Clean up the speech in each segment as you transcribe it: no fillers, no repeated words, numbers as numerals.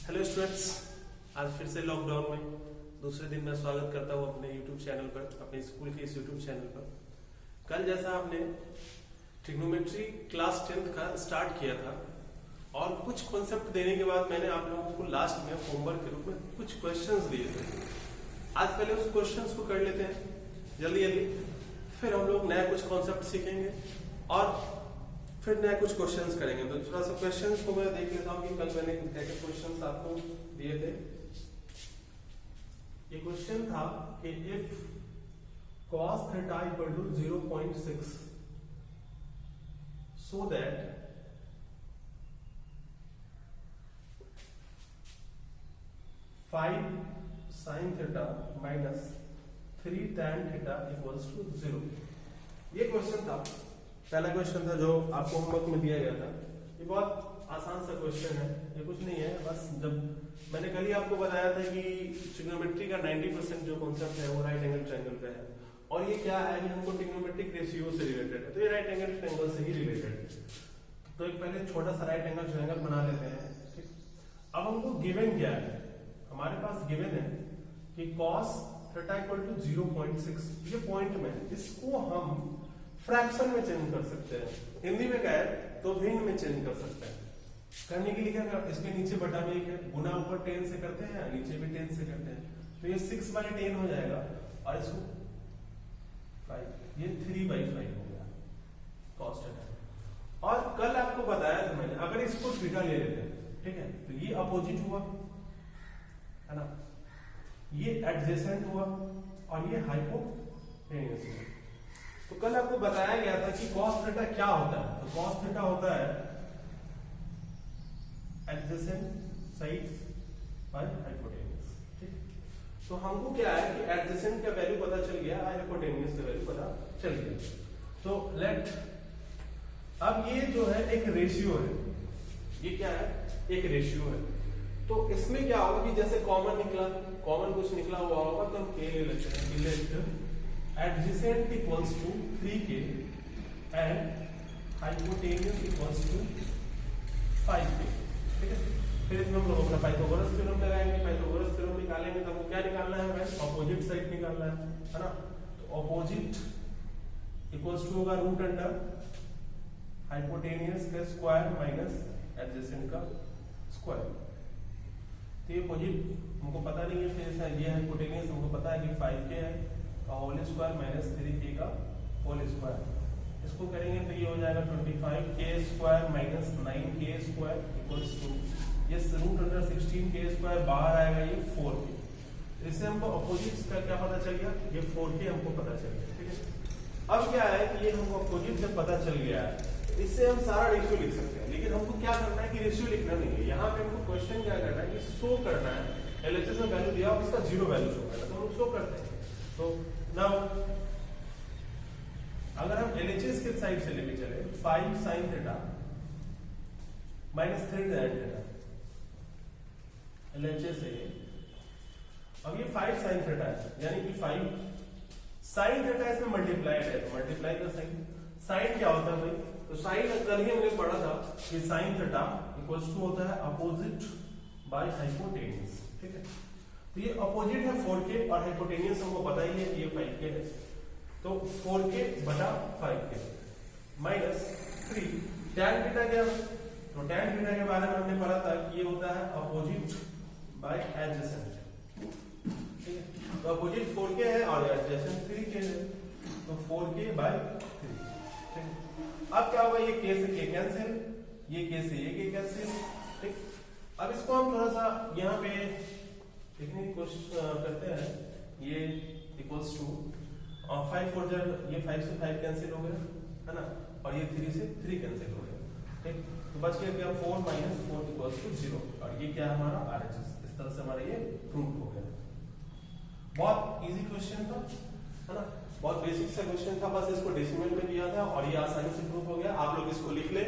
Hello students, आज फिर से लॉकडाउन में दूसरे दिन मैं स्वागत करता हूँ अपने यूट्यूब चैनल पर, अपने स्कूल के इस यूट्यूब चैनल पर। कल जैसा आपने ट्रिग्नोमेट्री क्लास 10th का स्टार्ट किया था और कुछ कॉन्सेप्ट देने के बाद मैंने आप लोगों को लास्ट में होमवर्क के रूप में कुछ क्वेश्चंस दिए थे। आज पहले उस क्वेश्चंस को कर लेते हैं जल्दी जल्दी, फिर हम लोग नया कुछ कॉन्सेप्ट सीखेंगे और फिर नया कुछ क्वेश्चंस करेंगे। तो थोड़ा सा क्वेश्चंस को मैं देख लेता हूँ कि कल मैंने क्या क्या क्वेश्चंस आपको दिए थे। ये क्वेश्चन था कि if cos theta equal to 0.6 so that five sin theta minus 3 tan theta equals to 0। ये क्वेश्चन था, पहला क्वेश्चन था जो आपको होमवर्क में दिया गया था। ये बहुत आसान सा क्वेश्चन है, ये कुछ नहीं है। बस जब मैंने कल ही आपको बताया था कि ट्रिग्नोमेट्री का 90% जो कॉन्सेप्ट है वो राइट एंगल ट्रायंगल पे है, और ये क्या है कि हमको ट्रिग्नोमेट्रिक रेशियो से रिलेटेड है, तो ये राइट एंगल ट्रायंगल से ही रिलेटेड है। तो एक पहले छोटा सा राइट एंगल ट्रायंगल बना लेते हैं। ठीक, अब हमको गिवन क्या है, हमारे पास गिवन है कि cos थीटा इक्वल टू 0.6, ये पॉइंट में, इसको हम फ्रैक्शन में चेंज कर सकते हैं। हिंदी में क्या है तो भिन्न में चेंज कर सकते हैं। करने के लिए क्या करते हैं, इसके नीचे बटा में एक है, गुना ऊपर 10 से करते हैं, नीचे भी 10 से करते हैं, तो ये 6/10 हो जाएगा और इसको 5, ये 3/5 हो गया cos थीटा। और कल आपको बताया था मैंने, अगर इसको थीटा ले लेते हैं, ठीक है, तो ये अपोजिट हुआ है ना, ये एडजेसेंट हुआ और ये हाइपोटेन्यूस हुआ। तो कल आपको बताया गया था कि cos थीटा क्या होता है। तो cos थीटा होता है एडजेसेंट साइड्स बाय हाइपोटेन्यूस। ठीक, तो हमको क्या है कि एडजेसेंट का वैल्यू पता चल गया, हाइपोटेन्यूस का वैल्यू पता चल गया। तो लेट, अब ये जो है एक रेशियो है, ये क्या है, एक रेशियो है। तो इसमें क्या होगा कि जैसे कॉमन निकला, कॉमन कुछ निकला हुआ होगा तो हम k ले लेते हैं। Let adjacent equals to 3k and hypotenuse equals to 5k। ठीक है, फिर इसमें हम लोग अपना पाइथागोरस थ्योरम लगाएंगे। पाइथागोरस थ्योरम निकालेंगे तो हमको क्या निकालना है भाई, अपोजिट साइड निकालना है ना। तो अपोजिट इक्वल्स टू होगा रूट अंडर हाइपोटेनियस का स्क्वायर माइनस एडजेसेंट का स्क्वायर। तो ये अपोजिट हमको पता नहीं है, फिर ये हाइपोटेनियस हमको पता है कि 5k है, होल स्क्वायर माइनस 3k का होल स्क्वायर। इसको करेंगे तो ये हो जाएगा 25k square minus 9k square equals to, ये रूट अंडर 16k स्क्वायर बाहर आएगा, ये 4k। इससे हमको अपोजिट का क्या पता चल गया, ये 4k हमको पता चल गया। ठीक है, अब क्या है कि ये हमको अपोजिट जब पता चल गया है, इससे हम सारा रेशियो लिख सकते हैं। लेकिन हमको क्या करना है कि रेशियो लिखना नहीं है, यहाँ पे हमको क्वेश्चन क्या करना है कि शो करना है। एलएचएस में वैल्यू दिया और इसका 0 वैल्यू शो करना है, तो हम शो करते हैं। तो नाउ अगर हम एलएचएस के साइड से लेके चले, 5 sin theta minus 3 tan theta, LHS है। अब ये 5 sin थीटा है, यानी कि 5 sin थीटा इसमें मल्टीप्लाइड है, तो मल्टीप्लाई का साइन। साइन क्या होता है भाई, तो साइन कल ही हमने पढ़ा था कि sin थीटा इक्वल्स टू होता है अपोजिट बाय हाइपोटेन्यूस। ठीक है, तो ये अपोजिट है 4k और हाइपोटेन्यूस हमको पता ही है कि ये 5k है, तो 4k बटा 5k माइनस 3 tan थीटा क्या है, तो tan थीटा के बारे में हमने पढ़ा था कि ये होता है अपोजिट बाय एडजेसेंट। ठीक है, तो अपोजिट 4k है और एडजेसेंट 3k है, तो 4k बाय 3। ठीक, अब क्या होगा, ये k से k कैंसिल, ये k से ये k कैंसिल। ठीक, अब इसको हम थोड़ा सा यहाँ पे देखने की कोशिश करते हैं। ये इक्वल्स टू 5 4 जब ये 5 से 5 कैंसिल हो गया है ना, और ये 3 से 3 कैंसिल हो गया। ठीक, तो बच गया क्या, 4 माइनस 4 इक्वल्स टू 0, और ये क्या है हमारा आरएचएस। इस तरह से हमारा ये प्रूव हो गया। बहुत इजी क्वेश्चन था, है ना, बहुत बेसिक सा क्वेश्चन था, बस इसको डेसिमल में दिया था और ये आसानी से प्रूव हो गया। आप लोग इसको लिख ले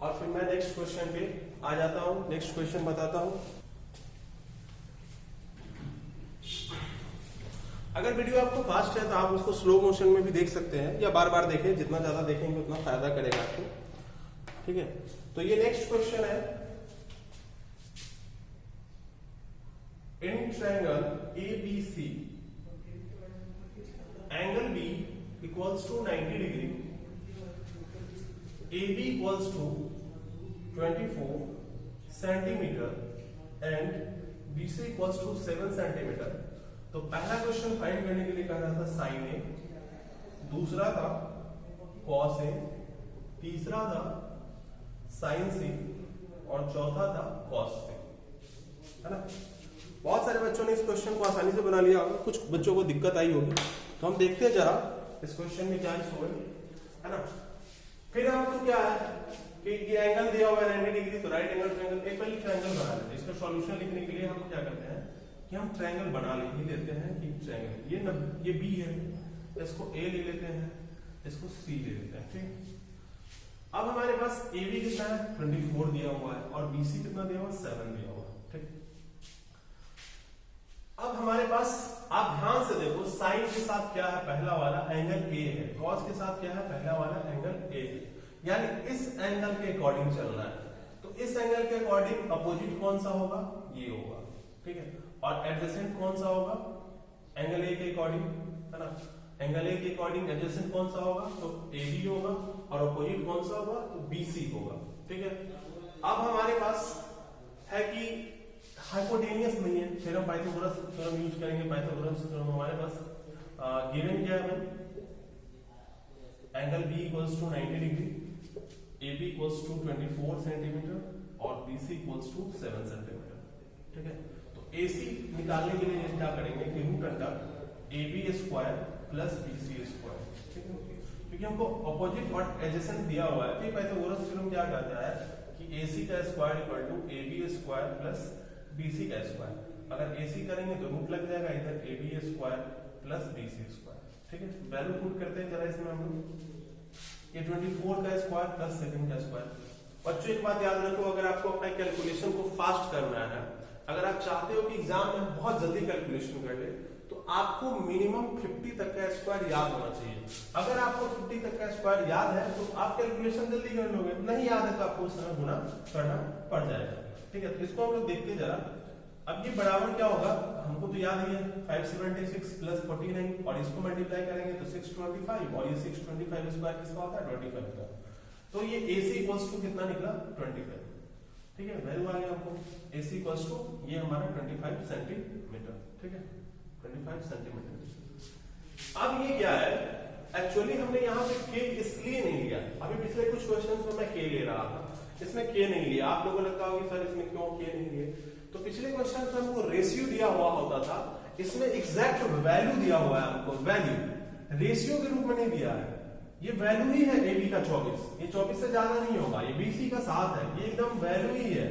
और फिर मैं नेक्स्ट क्वेश्चन पे आ जाता हूँ, नेक्स्ट क्वेश्चन बताता हूँ। अगर वीडियो आपको फास्ट है तो आप उसको स्लो मोशन में भी देख सकते हैं या बार बार देखें, जितना ज्यादा देखेंगे उतना फायदा करेगा आपको। ठीक है, तो ये नेक्स्ट क्वेश्चन है triangle ABC, angle B equals to 90 degree, AB equals to 24 centimeter and BC equals to 7 centimeter। तो पहला क्वेश्चन फाइंड करने के लिए कह रहा था साइन ए, दूसरा था कॉस ए, तीसरा था साइन सी और चौथा था कॉस सी, है ना। बहुत सारे बच्चों ने इस क्वेश्चन को आसानी से बना लिया होगा, कुछ बच्चों को दिक्कत आई होगी, तो हम देखते हैं जरा इस क्वेश्चन में क्या हो, है ना। फिर हमको क्या है कि ये एंगल दिया हुआ है 90 डिग्री, तो राइट एंगल ट्रायंगल, एक पहले ट्रायंगल बना लेते हैं। इसका सॉल्यूशन लिखने के लिए हम क्या करते हैं कि हम ट्रायंगल बना लेते हैं कि ट्रायंगल ये बी है, इसको ए ले लेते हैं, इसको सी ले लेते हैं, ठीक। अब हमारे पास ए बी कितना है 24 दिया हुआ है और बी सी कितना दिया हुआ है 7 दिया हुआ है, ठीक। अब हमारे पास आप ध्यान से देखो, साइन के साथ क्या है पहला वाला एंगल ए है, कॉस के साथ क्या है पहला वाला एंगल ए है, यानी इस एंगल के अकॉर्डिंग चलना है। तो इस एंगल के अकॉर्डिंग अपोजिट कौन सा होगा, ये होगा, ठीक है। और एडजेसेंट कौन सा होगा एंगल ए के अकॉर्डिंग, है ना। एंगल ए के अकॉर्डिंग एडजेसेंट कौन सा होगा, तो ए बी होगा, और अपोजिट कौन सा होगा, तो बी सी होगा, ठीक है। अब हमारे पास है कि हाइपोटेनियस नहीं है, फिर हम पाइथागोरस थ्योरम यूज करेंगे। पाइथागोरस थ्योरम हमारे पास गिवन क्या है, angle B equals to 90 degree, AB equals to 24 centimetre और BC equals to 7 सेंटीमीटर, ठीक है। तो AC निकालने के लिए क्या करेंगे कि root under AB square plus BC square, ठीक है। क्योंकि हमको अपोजिट और एडजेसेंट दिया हुआ है, तो पाइथागोरस थ्योरम क्या कहता है कि AC का square equal to AB square plus BC का स्क्वायर। अगर AC करेंगे तो रूट लग जाएगा इधर AB square plus BC square, ठीक है। वैल्यू पुट करते हैं जरा इसमें हम लोग, ये 24 का स्क्वायर प्लस 7 का स्क्वायर। बच्चों एक बात याद रखो, अगर आपको अपना कैलकुलेशन को फास्ट करना है, अगर आप चाहते हो कि एग्जाम में बहुत जल्दी कैलकुलेशन कर ले, तो आपको मिनिमम 50 तक का स्क्वायर याद होना चाहिए। अगर आपको 50 तक का स्क्वायर याद है तो आप कैलकुलेशन जल्दी कर लोगे, नहीं याद है तो आपको उस समय गुना करना पड़ जाएगा, ठीक है। तो इसको हम लोग देखते हैं जरा। अब ये बराबर क्या होगा, हमको तो याद ही है 576 प्लस 49, और इसको मल्टीप्लाई करेंगे तो 625, और ये 625 स्क्वायर किसका होता है 25 का। तो ये AC इक्वल्स टू कितना निकला 25, ठीक है। वैल्यू आ गया हमको AC इक्वल्स टू ये हमारा 25 सेंटीमीटर, ठीक है, 25 सेंटीमीटर। अब ये क्या है, एक्चुअली हमने यहाँ पे K इसलिए नहीं लिया, अभी पिछले कुछ क्वेश्चंस में मैं K ले रहा था, इसमें K नहीं लिया। आप लोगों को लगता होगा सर इसमें क्यों K नहीं लिए, तो पिछले क्वेश्चन में हमको रेशियो दिया हुआ होता था, इसमें एग्जैक्ट वैल्यू दिया हुआ है हमको, वैल्यू रेशियो के रूप में नहीं दिया है। ये वैल्यू ही है AB का 24, ये 24 से ज्यादा नहीं होगा, ये BC का 7 है, ये एकदम वैल्यू ही है,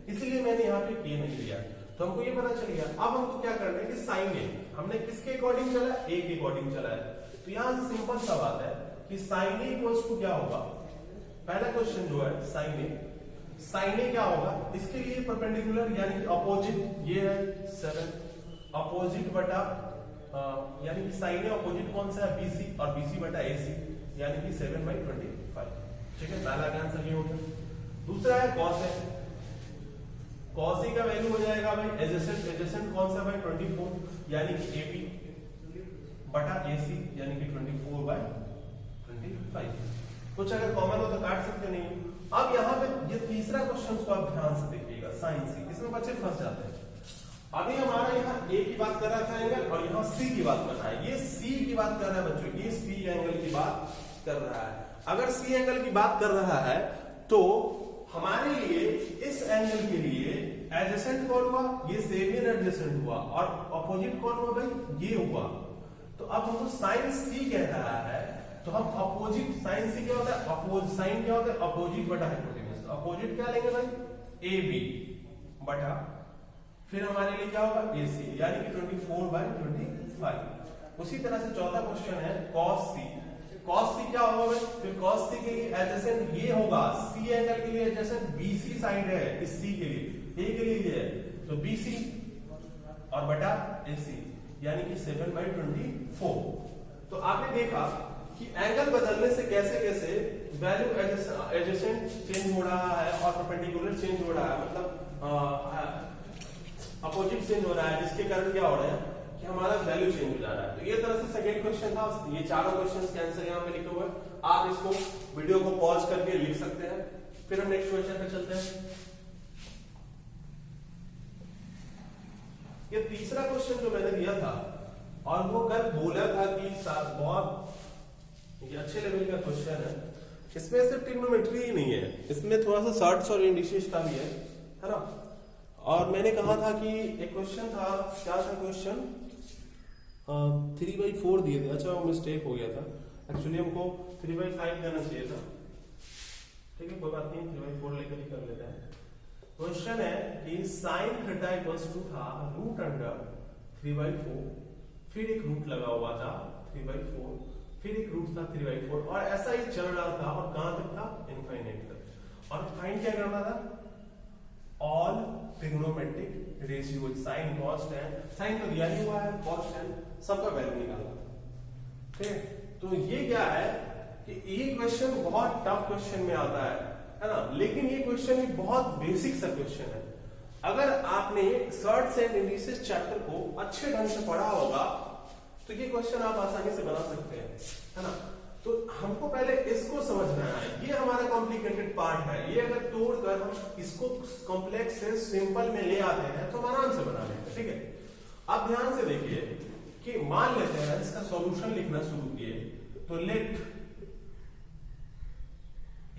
इसलिए मैंने यहाँ पे K नहीं लिया। तो हमको ये पता चल गया। अब हमको क्या करना है कि साइन ए हमने किसके अकॉर्डिंग चला है, A के अकॉर्डिंग चला है। तो यहाँ से सिंपल सा बात है कि साइन ए इक्वल्स टू क्या होगा, पहला क्वेश्चन जो है साइन ए क्या होगा, इसके लिए परपेंडिकुलर यानी कि अपोजिट, ये है 7 अपोजिट बटा यानी कि साइन ए अपोजिट कौन सा है BC, और BC बटा AC यानी कि 7/25, ठीक है। पहला आंसर ये हो गया। दूसरा है कॉस ए, कॉस ए का वैल्यू हो जाएगा भाई एडजेसेंट कौन सा भाई 24 यानी कि AB बटा AC यानी कि 24/25। कुछ अगर कॉमन हो तो काट सकते नहीं। अब यहाँ पे ये तीसरा क्वेश्चन को आप ध्यान से देखिएगा, साइन सी, इसमें बच्चे फंस जाते हैं। अभी हमारा यहाँ A की बात कर रहा था एंगल, और यहाँ C की बात कर रहा है, ये C की बात कर रहा है बच्चों, ये C एंगल की बात कर रहा है। अगर C एंगल की बात कर रहा है तो हमारे लिए इस एंगल के लिए एडजेसेंट कौन हुआ, ये सेम एडजेसेंट हुआ, और अपोजिट कौन हुआ भाई, ये हुआ। तो अब हमको साइन C कह रहा है, तो हम अपोजिट, साइन सी क्या होता है, अपोजिट, साइन क्या होता है अपोजिट बटा हाइपोटेन्यूज। अपोजिट क्या लेंगे भाई AB बटा, फिर हमारे लिए क्या होगा AC यानी कि 24/25। उसी तरह से चौथा क्वेश्चन है cos C। cos C क्या होगा भाई, फिर cos C के लिए एडजेसेंट ये होगा, C एंगल के लिए एडजेसेंट BC साइड है, इस C के लिए, A के लिए ये है, तो BC और बटा AC यानी कि 7/24। तो आपने देखा कि एंगल बदलने से कैसे कैसे वैल्यू एडजेसेंट चेंज हो रहा है और परपेंडिकुलर चेंज हो रहा है, मतलब अपोजिट चेंज हो रहा है, जिसके कारण क्या हो रहा है कि हमारा वैल्यू चेंज हो जा रहा है। तो ये तरह से सेकंड क्वेश्चन था, ये चारों क्वेश्चंस के आंसर यहाँ पे लिखे हुए हैं। आप इसको वीडियो को पॉज करके लिख सकते हैं। फिर हम नेक्स्ट क्वेश्चन पे चलते हैं। ये तीसरा क्वेश्चन जो मैंने दिया था और वो कल बोला था कि बहुत ये अच्छे लेवल का क्वेश्चन है, इसमें सिर्फ ट्रिग्नोमेट्री ही नहीं है, इसमें थोड़ा सा शॉर्ट्स और इंडिसेस का भी है ना। और मैंने कहा था कि एक क्वेश्चन था, क्या था क्वेश्चन, 3/4 दिए थे। अच्छा वो मिस्टेक हो गया था, एक्चुअली हमको 3/5 देना चाहिए था। ठीक है कोई बात नहीं, 3/4 लेकर ही कर लेते हैं। क्वेश्चन है कि sin थीटा इक्वल्स टू था रूट अंडर 3/4, फिर एक रूट लगा हुआ था 3/4, फिर एक रूट था 3/4 और ऐसा ही चल रहा था और कहां तक था, इनफाइनाइट तक। और फाइंड क्या करना था, all trigonometric ratio, sine cos tan, sine तो दिया ही हुआ है, कॉस टैन सबका वैल्यू निकालना। ठीक है, तो ये क्या है कि ये क्वेश्चन बहुत टफ क्वेश्चन में आता है ना, लेकिन ये क्वेश्चन भी बहुत बेसिक सा क्वेश्चन है। अगर आपने शॉर्ट्स एंड इंडिसेस चैप्टर को अच्छे ढंग से पढ़ा होगा तो ये क्वेश्चन आप आसानी से बना सकते हैं, है ना। तो हमको पहले इसको समझना है, ये हमारा कॉम्प्लिकेटेड पार्ट है। ये अगर तोड़कर हम इसको कॉम्प्लेक्स से सिंपल में ले आते हैं तो हम आराम से बना लेंगे। ठीक है, अब ध्यान से देखिए कि मान लेते हैं इसका सॉल्यूशन लिखना शुरू किए, तो लेट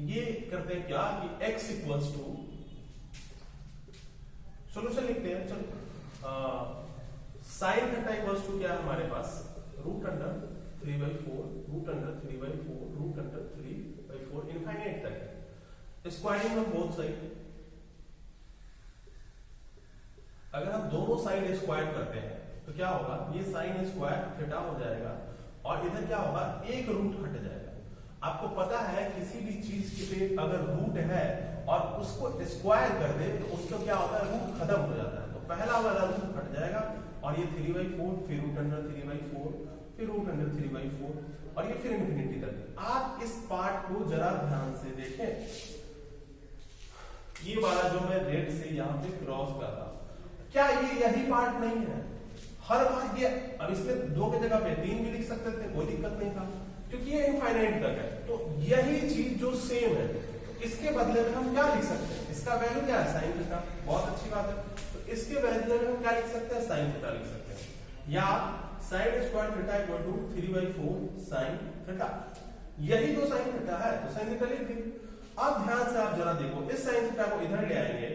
ये करते हैं क्या कि x इक्वल्स टू, सॉल्यूशन लिखते हैं। चलो साइन थीटा इक्वल्स टू क्या है हमारे पास, root under 3/4, root under 3/4, root under 3/4 infinite तक। स्क्वायरिंग ऑफ बोथ साइड, अगर हम दोनों साइड स्क्वायर करते हैं तो क्या होगा, ये साइन स्क्वायर थीटा हो जाएगा और इधर क्या होगा, एक रूट हट जाएगा। आपको पता है किसी भी चीज के अगर रूट है और उसको स्क्वायर कर दे तो उसको क्या होता है, रूट खत्म हो जाता है। तो पहला वाला रूट हट जाएगा और ये 3/4, फिर रूट अंडर 3/4, फिर रूट अंडर 3/4 और ये फिर इन्फिनिटी तक। आप इस पार्ट को जरा ध्यान से देखें, ये वाला जो मैं रेड से यहाँ पे क्रॉस कर रहा, क्या ये यही पार्ट नहीं है हर बार ये, अब इसमें 2 की जगह पे 3 भी लिख सकते थे, कोई दिक्कत नहीं था क्योंकि ये इनफाइनाइट तक है। तो यही चीज जो सेम है तो इसके बदले में हम क्या लिख सकते हैं, इसका वैल्यू क्या है, साइन थीटा, बहुत अच्छी बात है। तो इसके बदले में हम क्या लिख सकते हैं, साइन थीटा लिख सकते हैं, या sine square theta equal to 3/4 sine theta. यही तो साइन थीटा है, तो साइन थीटा लिख दी। अब ध्यान से आप जरा देखो, इस साइन थीटा को इधर ले आएंगे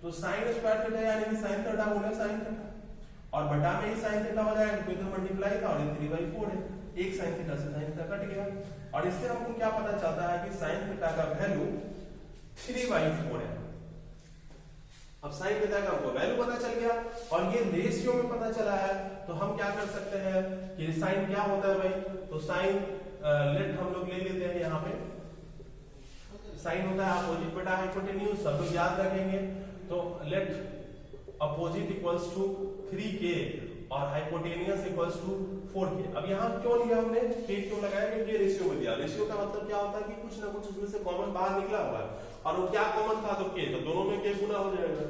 तो साइन स्क्वायर थीटा यानी कि साइन थीटा गुना साइन थीटा और बटा में ही साइन थीटा हो जाएगा, तो इधर मल्टीप्लाई था और ये 3/4 है, एक साइन थीटा से साइन थीटा कट गया। और इससे हमको क्या पता चलता है कि साइन थीटा का वैल्यू 3/4 है। अब साइन थीटा का हमको वैल्यू पता चल गया और ये रेशियो में पता चला है, तो हम क्या कर सकते हैं कि साइन क्या होता है भाई, तो साइन लेट हम लोग ले लेते हैं, यहाँ पे साइन होता है अपोजिट बटा हाइपोटेन्यूज, सब लोग याद रखेंगे। तो late opposite equals to 3k और हाइपोटेनियस इक्वल्स टू 4k। अब यहाँ क्यों लिया हमने, k क्यों लगाया, क्योंकि ये रेशियो में दिया। रेशियो का मतलब क्या होता है कि कुछ ना कुछ उसमें से कॉमन बाहर निकला हुआ है और वो क्या कॉमन था, तो k, तो दोनों में k गुना हो जाएगा।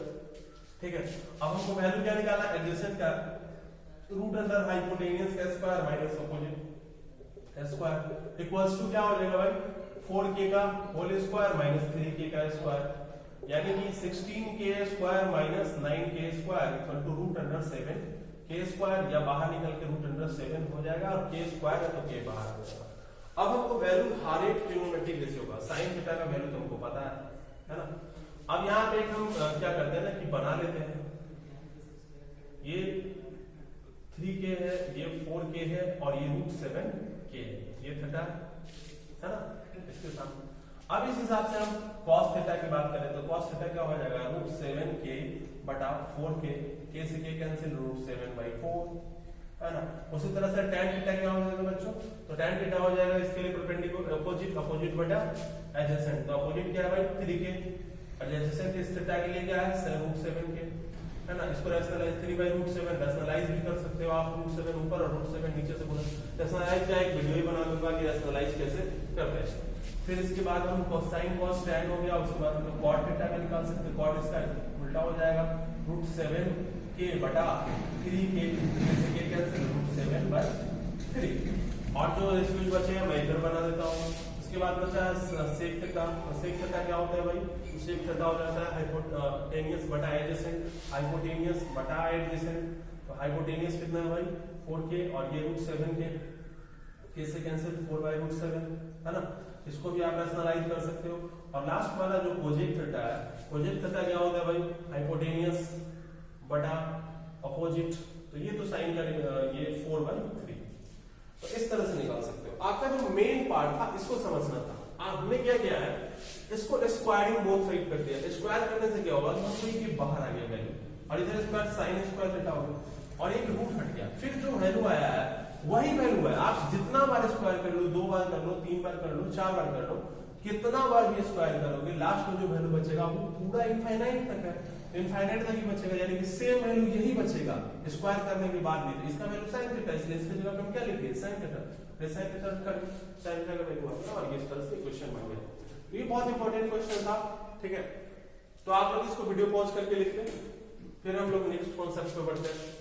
ठीक है, अब हमको वैल्यू क्या निकालना, एडजेसेंट का, रूट अंडर हाइपोटेनियस का square minus opposite square equals to क्या हो जाएगा भाई, 4k का होल स्क्वायर माइनस 3k का स्क्वायर, यानी कि 16k square minus 9k square equal to root under 7k square, या बाहर निकल के रूट अंडर 7 हो जाएगा और k स्क्वायर है तो k बाहर हो जाएगा। अब हमको वैल्यू हर एक ट्रिग्नोमेट्रिक रेशियो का, साइन थीटा का वैल्यू तो हमको पता है ना। अब यहाँ पे हम क्या करते हैं ना कि बना लेते हैं, ये 3k है, ये 4k है और ये रूट 7k है, ये थीटा है ना इसके सामने। अब इस हिसाब से हम cos थीटा की बात करें तो cos थीटा क्या हो जाएगा, रूट 7k बटा 4k, k से k कैंसिल, रूट 7/4 है ना। उसी तरह से tan थीटा क्या हो जाएगा बच्चों, तो tan थीटा हो जाएगा इसके लिए परपेंडिकुलर अपोजिट, अपोजिट बटा एडजेसेंट, तो अपोजिट क्या है भाई 3k, एडजेसेंट इस थीटा के लिए क्या है रूट 7k है ना। इसको रैशनलाइज 3/√7 रैशनलाइज भी कर सकते हो आप, रूट 7 ऊपर और रूट 7 नीचे से गुणा। रैशनलाइज का एक वीडियो ही बना दूंगा कि रैशनलाइज कैसे करते हैं। फिर इसके बाद हम कोसाइन कॉस टैन हो गया, उसके बाद हम कॉट थीटा का निकाल सकते हैं, कॉट इसका उल्टा हो जाएगा, √7k बटा 3k, से k कैंसिल, √7/3। और जो रेशियोज बचे हैं मैं इधर बना देता हूँ। उसके बाद बचा है सेक थीटा। सेक थीटा क्या होता है भाई? सेक थीटा हो जाता है हाइपोटेनियस बटा एडजेसेंट, हाइपोटेनियस बटा एडजेसेंट। तो हाइपोटेनियस कितना है भाई? 4k, और ये √7k, k से कैंसिल 4/√7, है ना। इसको भी आप रैशनलाइज कर सकते हो। और लास्ट वाला जो कोजेक थीटा है, कोजेक थीटा क्या होता है भाई? हाइपोटेनियस बटा अपोजिट। तो ये तो साइन का ये 4/3। तो इस तरह से निकाल सकते हो। आपका जो मेन पार्ट था इसको समझना था। हमने क्या किया है, इसको स्क्वायरिंग बोथ साइड कर दिया। स्क्वायर करने से क्या होगा? ये बाहर आ गया वैल्यू, और इधर स्क्वायर साइन स्क्वायर थीटा हो गया, और एक रूट हट गया। फिर जो वैल्यू आया है वही वैल्यू है। आप जितना बार स्क्वायर कर लो, 2 बार कर लो, 3 बार कर लो, 4 बार कर लो, कितना बार भी स्क्वायर करोगे, लास्ट में जो वैल्यू बचेगा वो पूरा इनफाइनाइट तक है, इनफाइनाइट तक ही बचेगा। यानी कि सेम वैल्यू यही बचेगा स्क्वायर करने के बाद भी। तो इसका वैल्यू sin थीटा, इसलिए इसकी जगह पे हम क्या लिखेंगे? sin theta. sin थीटा का sin थीटा का वैल्यू आता है, और ये इस तरह से क्वेश्चन बन गया। ये बहुत इंपॉर्टेंट क्वेश्चन था, ठीक है। तो आप लोग इसको वीडियो पॉज करके लिख लें, फिर हम लोग नेक्स्ट कॉन्सेप्ट पे बढ़ते हैं।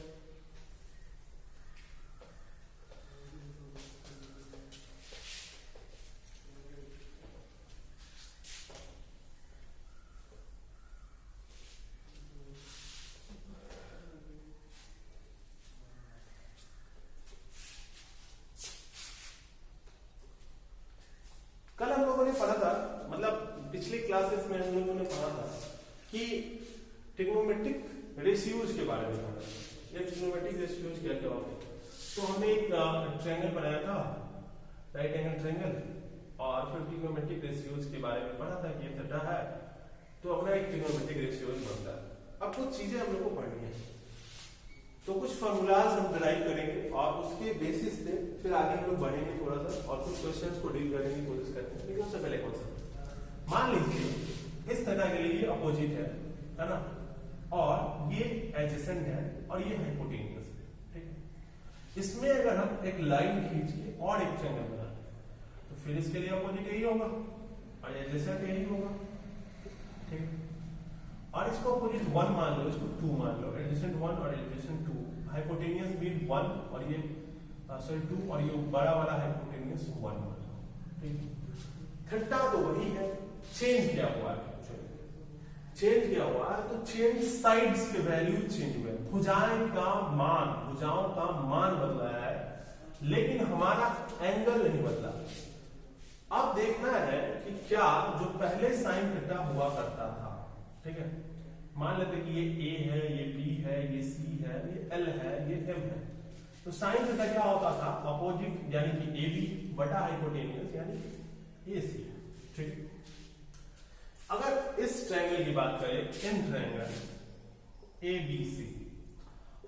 कल हम लोगों ने पढ़ा था, मतलब पिछली क्लासेस में हम लोगों ने पढ़ा था कि ट्रिग्नोमेट्रिक रेशियोज के बारे में पढ़ा। ये ट्रिग्नोमेट्रिक रेशियोज क्या क्या होते हैं? तो हमने एक ट्रायंगल बनाया था, राइट एंगल ट्रायंगल, और फिर ट्रिग्नोमेट्रिक रेशियोज के बारे में पढ़ा था कि ये थीटा है तो अपना एक ट्रिग्नोमेट्रिक रेशियोज बनता है। अब कुछ चीजें हम लोग को पढ़नी है, तो कुछ फॉर्मूलाज हम डिराइव करेंगे, और उसके बेसिस पे फिर आगे हम लोग बढ़ेंगे थोड़ा सा, और कुछ क्वेश्चंस को डील करने की कोशिश करेंगे। लेकिन उससे पहले कौन सा, मान लीजिए इस थीटा के लिए ये अपोजिट है ना, और ये एडजेसेंट है, और ये हाइपोटेनियस है, ठीक है। इसमें अगर हम एक लाइन खींच के और एक ट्रायंगल बना तो फिर इसके लिए अपोजिट यही होगा और एडजेसेंट यही होगा, ठीक है। और इसको अपोजिट 1 मान लो, इसको 2 मान लो, एडजेसेंट 1 और एडजेसेंट 2, हाइपोटेनियस भी 1 और ये 2, और ये बड़ा वाला हाइपोटेनियस 1 मान लो, ठीक है। थीटा तो वही है, चेंज क्या हुआ है? चेंज क्या हुआ है? तो चेंज साइड्स के वैल्यू चेंज हुए, भुजाओं का मान बदला है, लेकिन हमारा एंगल नहीं बदला। अब देखना है कि क्या जो पहले साइन थीटा हुआ करता था, ठीक है, मान लेते कि ये A है, ये B है, ये C है, ये L है, ये M है, तो साइन थीटा क्या होता था? अपोजिट, यानी कि AB बटा हाइपोटेनियस यानी AC, ठीक है। अगर इस ट्रायंगल की बात करें, इन ट्रायंगल ABC,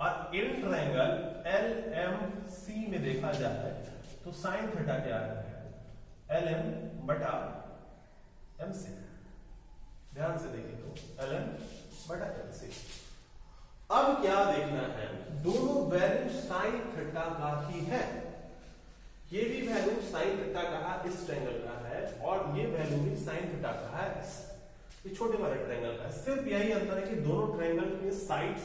और इन ट्रायंगल LMC में देखा जाए तो साइन थीटा क्या है? LM बटा MC। ध्यान से देखें तो LM बटा MC। अब क्या देखना है? दोनों वैल्यू साइन थीटा का ही है। ये भी वैल्यू साइन थीटा का इस ट्रायंगल का है, और ये वैल्यू भी साइन थीटा का है ये छोटे वाले ट्रायंगल का है। सिर्फ यही अंतर है कि दोनों ट्रायंगल के साइड्स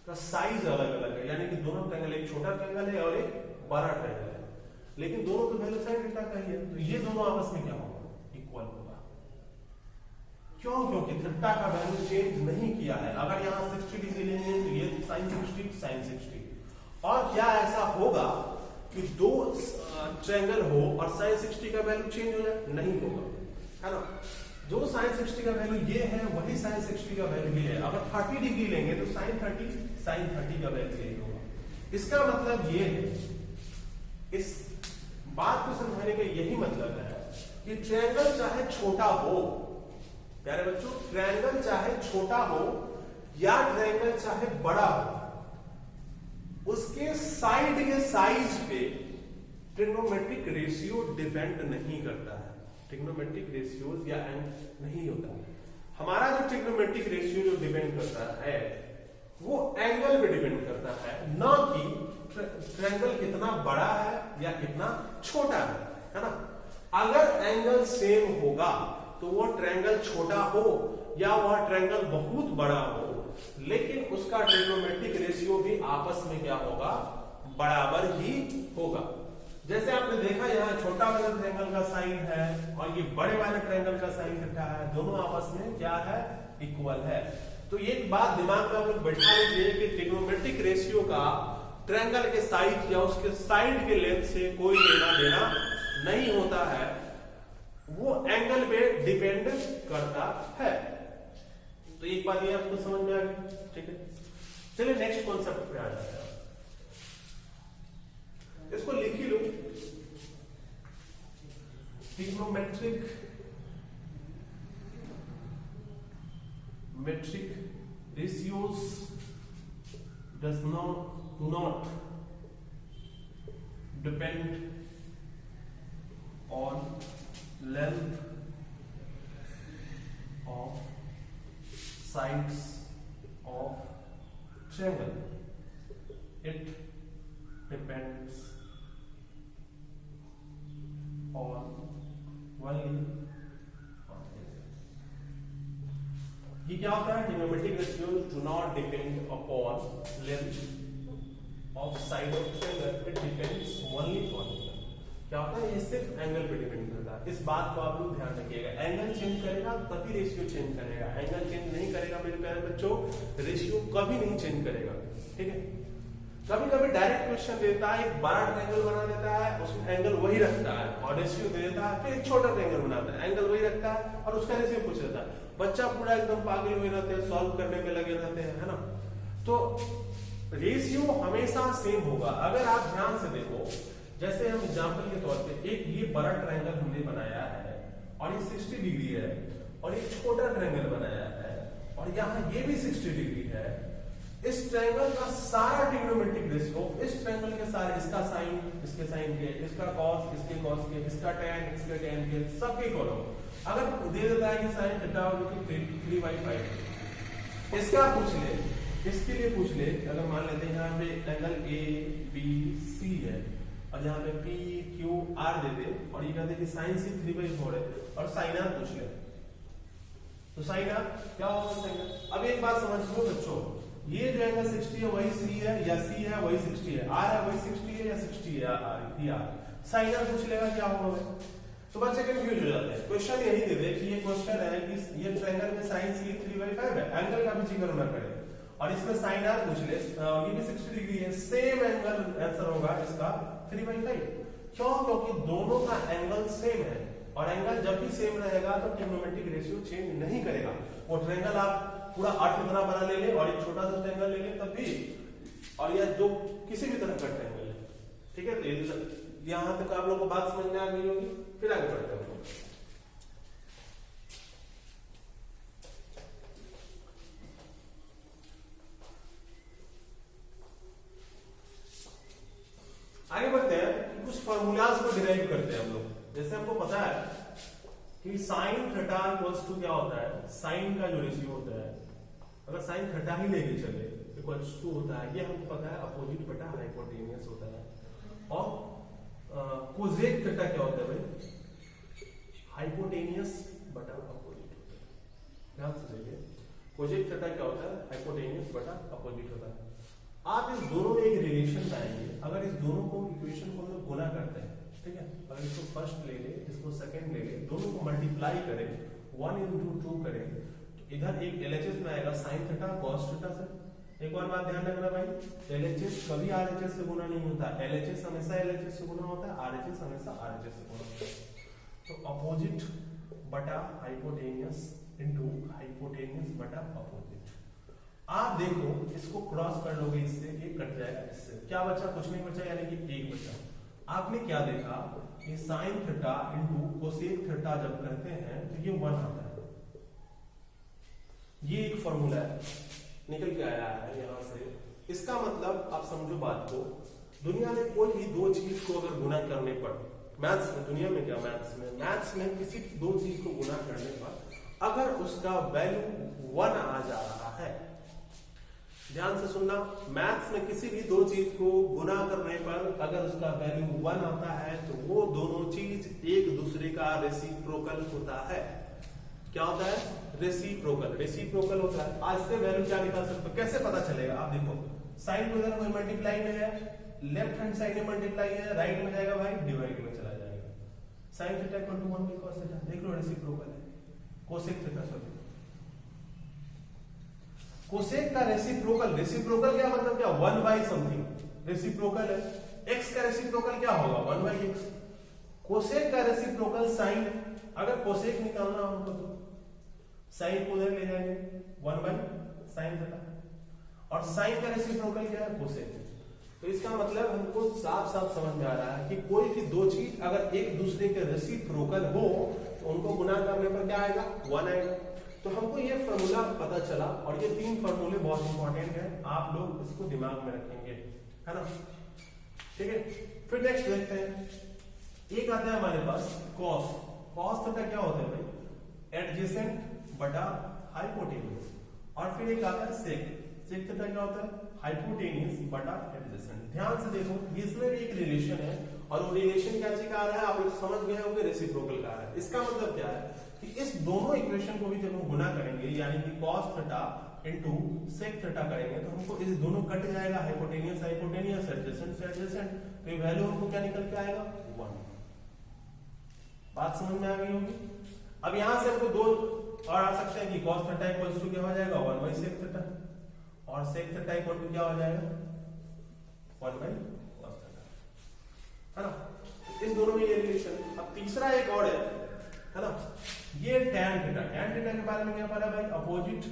का साइज अलग अलग है, यानी कि दोनों ट्रायंगल, एक छोटा ट्रायंगल है और एक बड़ा ट्रायंगल है, लेकिन दोनों की वैल्यू साइन थीटा का ही है। तो ये दोनों आपस में क्या होगा? इक्वल होगा। क्यों? क्योंकि थीटा का वैल्यू चेंज नहीं किया है। अगर यहाँ 60 डिग्री लेंगे तो ये sin 60, और क्या ऐसा होगा कि दो ट्रायंगल हो और sin 60 का वैल्यू चेंज हो जाए? नहीं होगा, है ना। जो sin 60 का वैल्यू ये है वही sin 60 का वैल्यू ये है। अगर 30 डिग्री लेंगे तो sin 30 का वैल्यू यही होगा। इसका मतलब ये है, इस बात को समझाने का यही मतलब है कि ट्रायंगल चाहे छोटा हो, प्यारे बच्चों, ट्रायंगल चाहे छोटा हो या ट्रायंगल चाहे बड़ा हो, उसके साइड के साइज पे ट्रिग्नोमेट्रिक रेशियो डिपेंड नहीं करता है। ट्रिग्नोमेट्रिक रेशियोज या एंड नहीं होता। हमारा जो ट्रिग्नोमेट्रिक रेशियो जो डिपेंड करता है वो एंगल पे डिपेंड करता है, ना कि ट्रायंगल कितना बड़ा है या कितना छोटा है ना। अगर एंगल सेम होगा तो वो ट्रायंगल छोटा हो या वह ट्रायंगल बहुत बड़ा हो, आपस में क्या होगा, बराबर ही होगा। जैसे आपने देखा यहाँ छोटा वाले ट्रायंगल का साइन है और ये बड़े वाले ट्रायंगल का साइन थीटा है, दोनों आपस में क्या है, इक्वल है। तो एक बात दिमाग में आप लोग बैठा लीजिए कि ट्रिग्नोमेट्रिक रेशियो का ट्रायंगल के साइड या उसके साइड के लेंथ से कोई लेना देना नहीं होता है, वो एंगल पे डिपेंड करता है। तो एक बात ये आपको समझ में आ गई, ठीक है। चलिए नेक्स्ट कॉन्सेप्ट पे आ जाते हैं। इसको लिख ही लो, trigonometric ratios do not depend on length of sides of triangle. It depends on only ये क्या होता है, trigonometric ratios do not depend upon length of side of triangle, it depends only on, क्या होता है, ये सिर्फ एंगल पे डिपेंड करता है। इस बात को आप लोग ध्यान रखिएगा, एंगल चेंज करेगा तभी रेशियो चेंज करेगा, एंगल चेंज नहीं करेगा मेरे प्यारे बच्चों, रेशियो कभी नहीं चेंज करेगा, ठीक है। कभी कभी डायरेक्ट क्वेश्चन देता है, एक बड़ा ट्रायंगल बना देता है, उसमें एंगल वही रखता है और रेशियो दे देता है, फिर एक छोटा ट्रायंगल बनाता है, एंगल वही रखता है और उसका रेशियो पूछ देता है। बच्चा पूरा एकदम पागल हुए रहते हैं, सॉल्व करने में लगे रहते हैं, है ना। तो रेशियो हमेशा सेम होगा। अगर आप ध्यान से देखो, जैसे हम एग्जांपल के तौर पे एक ये बड़ा ट्रायंगल हमने बनाया है और ये 60 डिग्री है, और एक छोटा ट्रायंगल बनाया है और यहाँ ये भी 60 डिग्री है। इस ट्रायंगल का सारा ट्रिग्नोमेट्रिक रेशियो, इस ट्रायंगल के सारे, इसका साइन इसके साइन के, इसका कॉस इसके कॉस के, इसका टैन इसके टैन के, सबके करो। अगर दे देता है कि साइन थीटा 3/5, इसका पूछ ले, इसके लिए पूछ ले, अगर मान लेते हैं यहाँ पे एंगल ए बी सी है और यहाँ पे पी क्यू आर दे दे और ये कहते हैं कि साइन सी 3/4 है और साइन आर पूछ ले, तो साइन आर क्या होगा, साइन आर। अब एक बात समझ लो बच्चों, ये जो एंगल 60 है वही सी है, या सी है वही 60 है, आर है वही 60 है या 60 है आर, साइन आर पूछ लेगा क्या होगा। तो बच्चे कंफ्यूज हो जाते हैं। क्वेश्चन यही दे दे कि ये क्वेश्चन है कि ये ट्रायंगल में साइन सी 3/5 है, एंगल का भी जिक्र ना करे और इसमें साइन आर पूछ ले, ये भी 60 डिग्री है, सेम एंगल आंसर होगा इसका 3/5। क्यों? क्योंकि दोनों का एंगल सेम है और एंगल जब भी सेम रहेगा तो ट्रिग्नोमेट्रिक रेशियो चेंज नहीं करेगा। वो ट्रायंगल आप पूरा 8 की तरह बना ले और एक छोटा सा ट्रायंगल ले ले तब भी, और या जो किसी भी तरह का ट्रायंगल है, ठीक है। तो यहां तक आप लोगों को बात समझ में आ गई होगी, फिर आगे बढ़ते हैं। आगे बढ़ते हैं, कुछ फॉर्मूलाज को डिराइव करते हैं हम लोग। जैसे हमको पता है कि साइन थीटा इक्वल्स टू क्या होता है, साइन का जो रेशियो होता है, अगर साइन थीटा ही लेके चले इक्वल्स टू होता है, ये हमको पता है अपोजिट बटा हाइपोटेनियस होता है। और कोसेक थीटा क्या होता है भाई, हाइपोटेनियस बटा अपोजिट होता है। ध्यान से देखिए, कोसेक थीटा क्या होता है, हाइपोटेनियस बटा अपोजिट होता है। आप इस दोनों में एक रिलेशन पाएंगे, अगर इस दोनों को इक्वेशन को हम लोग गुना करते हैं, ठीक है, अगर इसको फर्स्ट ले ले, इसको सेकंड ले ले, दोनों को मल्टीप्लाई करें, 1 × 2 करें, तो इधर एक LHS में आएगा साइन थीटा कॉस थीटा से। एक और बात ध्यान रखना भाई, LHS कभी RHS से गुना नहीं होता, LHS हमेशा LHS से गुना होता है, RHS हमेशा RHS से गुना होता है। तो अपोजिट बटा हाइपोटेनियस इनटू हाइपोटेनियस बटा अपोजिट। आप देखो इसको क्रॉस कर लोगे, इससे एक कट जाएगा, इससे क्या बचा, कुछ नहीं बचा, यानी कि एक बचा। आपने क्या देखा कि sine theta into cosec theta जब करते हैं तो ये 1 आता है। ये एक फॉर्मूला है, निकल के आया है यहां से। इसका मतलब आप समझो बात को, दुनिया में कोई भी दो चीज को अगर गुना करने पर, मैथ्स में, दुनिया में क्या, मैथ्स में किसी दो चीज को गुना करने पर अगर उसका वैल्यू 1 आ जा रहा है, ध्यान से सुनना, मैथ्स में किसी भी दो चीज को गुना करने पर अगर उसका वैल्यू 1 आता है तो वो दोनों चीज एक दूसरे का रेसिप्रोकल होता है। क्या होता है, रेसिप्रोकल। रेसिप्रोकल होता है, आज से वैल्यू क्या निकाल सकते हो, कैसे पता चलेगा? आप देखो साइन को इधर कोई मल्टीप्लाई में है, लेफ्ट हैंड साइड में मल्टीप्लाई है, राइट में जाएगा भाई डिवाइड में चला जाएगा। Sine theta equal to 1 by cos theta, देख लो रेसिप्रोकल है। कोसेक थीटा सॉरी, कोसेक का रेसिप्रोकल, रेसिप्रोकल क्या मतलब क्या, 1 बाई समथिंग रेसिप्रोकल है। x का रेसिप्रोकल क्या होगा 1 बाई x। कोसेक का रेसिप्रोकल साइन, अगर कोसेक निकालना हो हमको तो साइन को उधर ले जाएंगे 1 बाई साइन थीटा, और साइन का रेसिप्रोकल क्या है कोसेक। तो इसका मतलब हमको साफ साफ समझ में आ रहा है कि कोई भी दो चीज अगर एक दूसरे के रेसिप्रोकल हो तो उनको गुणा करने पर क्या आएगा 1 आएगा। तो हमको ये फॉर्मूला पता चला, और ये 3 फॉर्मूले बहुत इंपॉर्टेंट है, आप लोग इसको दिमाग में रखेंगे, है ना, ठीक है। फिर नेक्स्ट देखते हैं, एक आता है हमारे पास cos। cos थीटा क्या होता है भाई, एडजेसेंट बटा हाइपोटेन्यूज। और फिर एक आता है sec। sec थीटा क्या होता है, हाइपोटेन्यूज बटा एडजेसेंट। ध्यान से देखो, इसमें भी एक रिलेशन है, और वो रिलेशन क्या चीज का आ रहा है, आप लोग समझ गए होंगे, रेसिप्रोकल का आ रहा है। इसका मतलब क्या है कि इस दोनों इक्वेशन को भी जब हम गुणा करेंगे, यानी कि cos theta into sec theta करेंगे, तो हमको इस दोनों कट जाएगा, हाइपोटेनियस हाइपोटेनियस, एडजेसेंट से एडजेसेंट, तो ये वैल्यू हमको क्या निकल के आएगा 1। बात समझ में आ गई होगी। अब यहां से हमको दो और आ सकते हैं कि cos थीटा इक्वल्स टू क्या हो जाएगा 1 बाई sec थीटा, और sec थीटा इक्वल टू क्या हो जाएगा 1 बाई cos थीटा, है ना। इस दोनों में ये रिलेशन। अब तीसरा एक और है ना, ये tan थीटा। tan थीटा के बारे में क्या पता है भाई, अपोजिट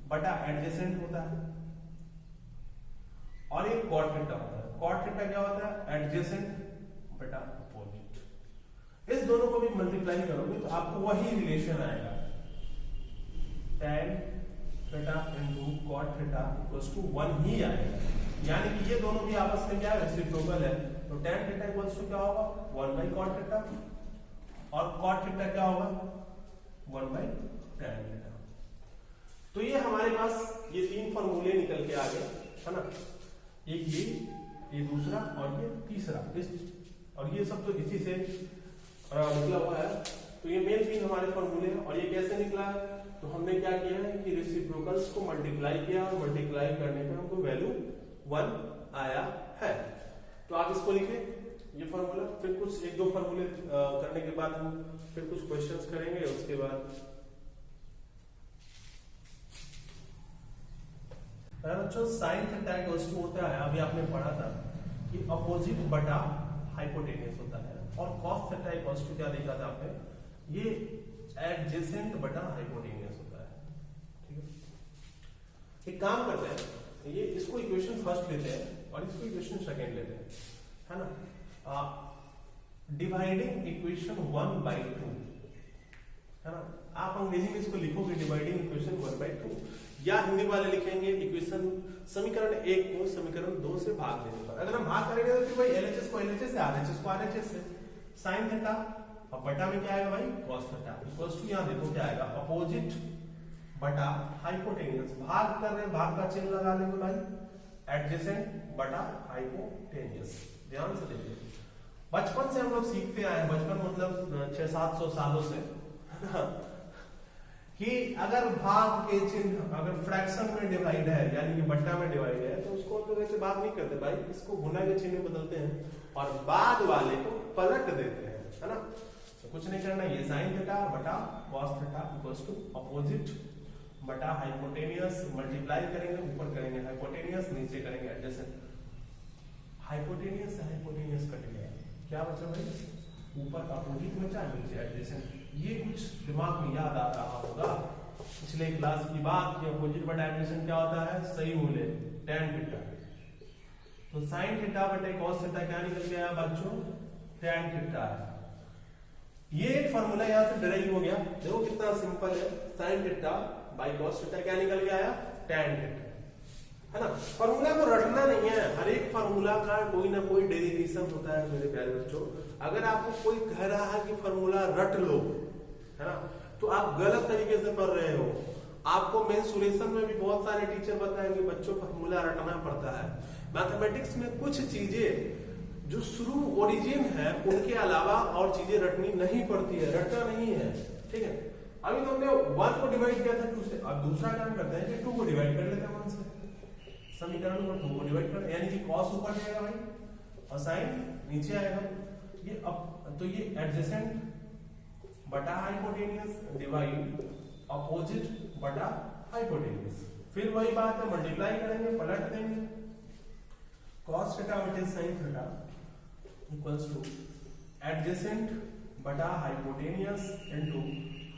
बटा एडजेसेंट होता है, और एक cot थीटा होता है। cot थीटा क्या होता है, एडजेसेंट बटा अपोजिट। इस दोनों को भी मल्टीप्लाई करोगे तो आपको वही रिलेशन आएगा, tan theta into cot theta equals to 1 ही आएगा। यानी कि ये दोनों भी आपस में क्या है, रेसिप्रोकल है। तो tan थीटा इक्वल्स टू क्या होगा 1 बाई cot थीटा, और cot थीटा क्या होगा 1 बाई tan थीटा। तो ये हमारे पास ये 3 फॉर्मूले निकल के आ गए, है ना। एक ये दूसरा और ये तीसरा, और ये सब तो इसी से निकला हुआ है। तो ये मेन 3 हमारे फॉर्मूले हैं। और ये कैसे निकला है, तो हमने क्या किया है कि रेसिप्रोकल्स को मल्टीप्लाई किया, और मल्टीप्लाई करने पे हमको वैल्यू 1 आया है। तो आप इसको लिखें ये फॉर्मूला। फिर कुछ 1-2 फॉर्मूले करने के बाद हम फिर कुछ क्वेश्चंस करेंगे। उसके बाद बच्चों साइन थीटा इक्वल्स टू होता है, अभी आपने पढ़ा था कि अपोजिट बटा हाइपोटेन्यूज होता है, और cos थीटा इक्वल्स टू क्या देखा था आपने, ये एडजेसेंट बटा हाइपोटेन्यूज होता है, ठीक है। एक काम करते हैं, ये इसको इक्वेशन फर्स्ट लेते हैं और इसको इक्वेशन सेकंड लेते हैं, है ना। डिवाइडिंग इक्वेशन 1 बाई 2, है ना। आप अंग्रेजी में इसको लिखोगे डिवाइडिंग इक्वेशन 1 बाई 2, या हिंदी वाले लिखेंगे इक्वेशन समीकरण 1 को समीकरण 2 से भाग देने पर। अगर हम भाग करेंगे तो फिर भाई LHS को LHS से, RHS को RHS से, साइन थीटा और बटा में क्या आएगा भाई cos थीटा इक्वल्स टू, यहां देखो क्या आएगा अपोजिट बटा हाइपोटेन्यूज। भाग कर रहे हैं, भाग का चिन्ह लगा लेंगे भाई, एडजेसेंट बटा हाइपोटेन्यूज। ध्यान से देखिए, बचपन से हम लोग सीखते आए हैं, बचपन मतलब 600-700 सालों से कि अगर भाग के चिन्ह अगर फ्रैक्शन में डिवाइड है, यानी कि बट्टा में डिवाइड है, तो उसको तो वैसे बात नहीं करते भाई, इसको गुना के चिन्ह बदलते हैं और बाद वाले को पलट देते हैं, है ना। तो कुछ नहीं करना, ये साइन थीटा बटा cos theta equals to opposite बटा हाइपोटेनियस, मल्टीप्लाई करेंगे, ऊपर करेंगे हाइपोटेनियस, नीचे करेंगे एडजेसेंट। हाइपोटेनियस से हाइपोटेनियस कट गया, क्या बचा भाई, ऊपर अपोजिट बचा, नीचे एडजेसेंट। ये कुछ दिमाग में याद आ रहा होगा पिछले क्लास की बात कि अपोजिट बटा एडजेसेंट क्या होता है, सही मूल्य tan थीटा। तो sin थीटा बटे cos थीटा क्या निकल गया बच्चों, tan थीटा। ये एक फार्मूला यहां से डिराइव हो गया, देखो कितना सिंपल है, sin theta by cos theta क्या निकल गया आया tan थीटा, है ना। फार्मूला को रटना नहीं है, हर एक फार्मूला का कोई ना कोई डेरिवेशन होता है मेरे प्यारे बच्चों। अगर आपको कोई कह रहा है कि फार्मूला रट लो, है ना, तो आप गलत तरीके से पढ़ रहे हो। आपको मेंसुरेशन में भी बहुत सारे टीचर बताएंगे बच्चों फार्मूला रटना पड़ता है। मैथमेटिक्स में कुछ चीजें जो शुरू ओरिजिन है उनके अलावा और चीजें रटनी नहीं पड़ती है, रटना नहीं है, ठीक है। अभी तो हमने 1 को डिवाइड किया था 2 से, अब दूसरा काम करते हैं कि 2 को डिवाइड कर लेते हैं 1 से। समीकरण को 2 को डिवाइड कर, यानी कि cos ऊपर जाएगा भाई और sin नीचे आएगा। ये अब तो ये एडजेसेंट बटा हाइपोटेनियस डिवाइड अपोजिट बटा हाइपोटेनियस, फिर वही बात है मल्टीप्लाई करेंगे, पलट देंगे। cos थीटा बटे sin theta equals two adjacent बटा हाइपोटेनियस इनटू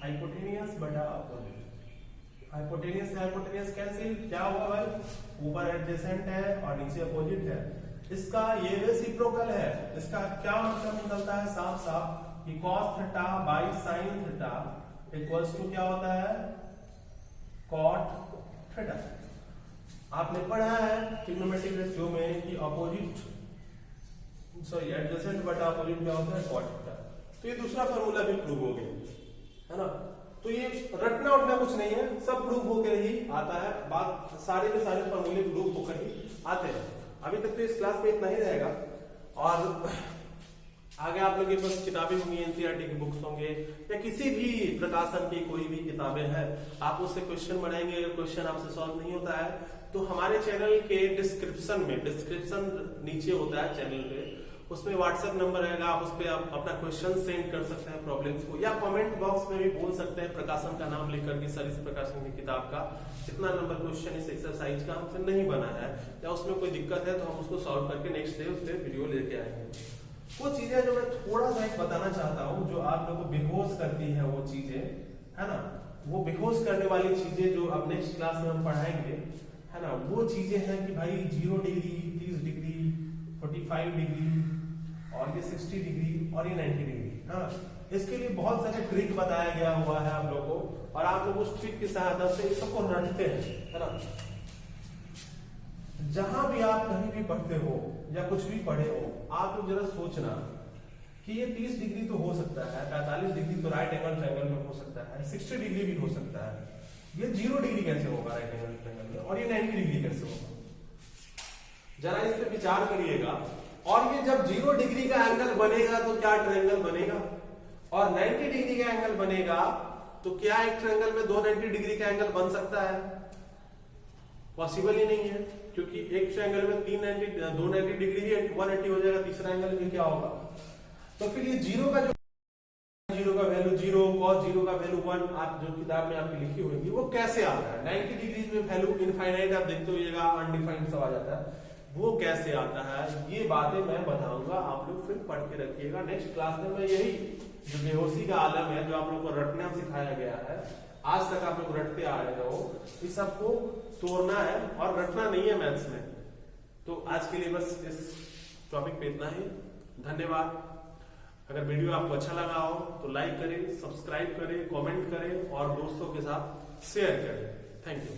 हाइपोटेनियस बटा अपोजिट। हाइपोटेनियस से हाइपोटेनियस कैंसिल, क्या होगा भाई, ऊपर एडजेसेंट है और नीचे अपोजिट है, इसका ये रेसिप्रोकल है। इसका क्या मतलब निकलता है साफ साफ कि cos theta by sin theta equals to क्या होता है, cot थीटा। आपने पढ़ा है ट्रिग्नोमेट्रिक रेशियो में कि अपोजिट सॉरी एडजेसेंट बटा अपोजिट क्या होता है, cot थीटा। तो ये दूसरा फार्मूला भी प्रूव हो गया है ना। तो ये रटना उठना कुछ नहीं है, सब प्रूव होकर ही आता है, बात सारे के सारे फार्मूले प्रूव होकर ही आते हैं। अभी तक तो इस क्लास में इतना ही रहेगा और आगे आप लोगों के पास किताबें होंगी, एनसीईआरटी की बुक्स होंगे या किसी भी प्रकाशन की कोई भी किताबें हैं, आप उससे क्वेश्चन बनाएंगे। अगर क्वेश्चन आपसे सॉल्व नहीं होता है तो हमारे चैनल के डिस्क्रिप्शन नीचे होता है चैनल पे, उसमें व्हाट्सएप नंबर रहेगा, आप उस पर आप अपना क्वेश्चन सेंड कर सकते हैं प्रॉब्लम्स को, या कमेंट बॉक्स में भी बोल सकते हैं प्रकाशन का नाम लिख करके, सर इस प्रकाशन की किताब का कितना नंबर क्वेश्चन इस एक्सरसाइज का हमसे नहीं बना है या उसमें कोई दिक्कत है तो हम उसको सॉल्व करके नेक्स्ट डे उस पर वीडियो लेके आएंगे। वो चीजें जो मैं थोड़ा सा एक बताना चाहता हूँ जो आप लोगों को बेहोश करती है, वो चीजें है ना, वो बेहोश करने वाली चीजें जो अब नेक्स्ट क्लास में हम पढ़ाएंगे है ना, वो चीजें हैं कि भाई 0 डिग्री, 30 डिग्री, 45 डिग्री और ये 60 डिग्री और ये 90 डिग्री। हाँ, इसके लिए बहुत सारे ट्रिक बताया गया हुआ है आप लोगों को और आप लोग उस ट्रिक की सहायता से इस सबको रटते हैं है ना। जहां भी आप कहीं भी पढ़ते हो या कुछ भी पढ़े हो, आप लोग जरा सोचना कि ये 30 डिग्री तो हो सकता है, 45 डिग्री तो राइट एंगल ट्रायंगल में हो सकता है, 60 डिग्री भी हो सकता है, ये 0 डिग्री कैसे होगा राइट एंगल ट्रायंगल में, और ये 90 डिग्री कैसे होगा, जरा इस पे विचार करिएगा। और ये जब 0 डिग्री का एंगल बनेगा तो क्या ट्रायंगल बनेगा, और 90 डिग्री का एंगल बनेगा तो क्या एक ट्रायंगल में 2 90 डिग्री का एंगल बन सकता है, पॉसिबल ही नहीं है, क्योंकि एक ट्रायंगल में 2 90 डिग्री ही 180 हो जाएगा, तीसरा एंगल भी क्या होगा। तो फिर ये 0 का वैल्यू 0, cos 0 का वैल्यू 1, आप जो किताब में आपकी लिखी होगी वो कैसे आता है, 90 डिग्री में वैल्यू इनफाइनाइट आप देखते होइएगा, अनडिफाइंड सब आ जाता है, वो कैसे आता है, ये बातें मैं बताऊंगा, आप लोग फिर पढ़ के रखिएगा। नेक्स्ट क्लास में मैं यही जो बेहोशी का आलम है, जो आप लोग को रटना सिखाया गया है, आज तक आप लोग रटते आ रहे हो, इस सबको तोड़ना है और रटना नहीं है मैथ्स में। तो आज के लिए बस इस टॉपिक पे इतना ही, धन्यवाद। अगर वीडियो आपको अच्छा लगा हो तो लाइक करें, सब्सक्राइब करें, कमेंट करें और दोस्तों के साथ शेयर करें। Thank you.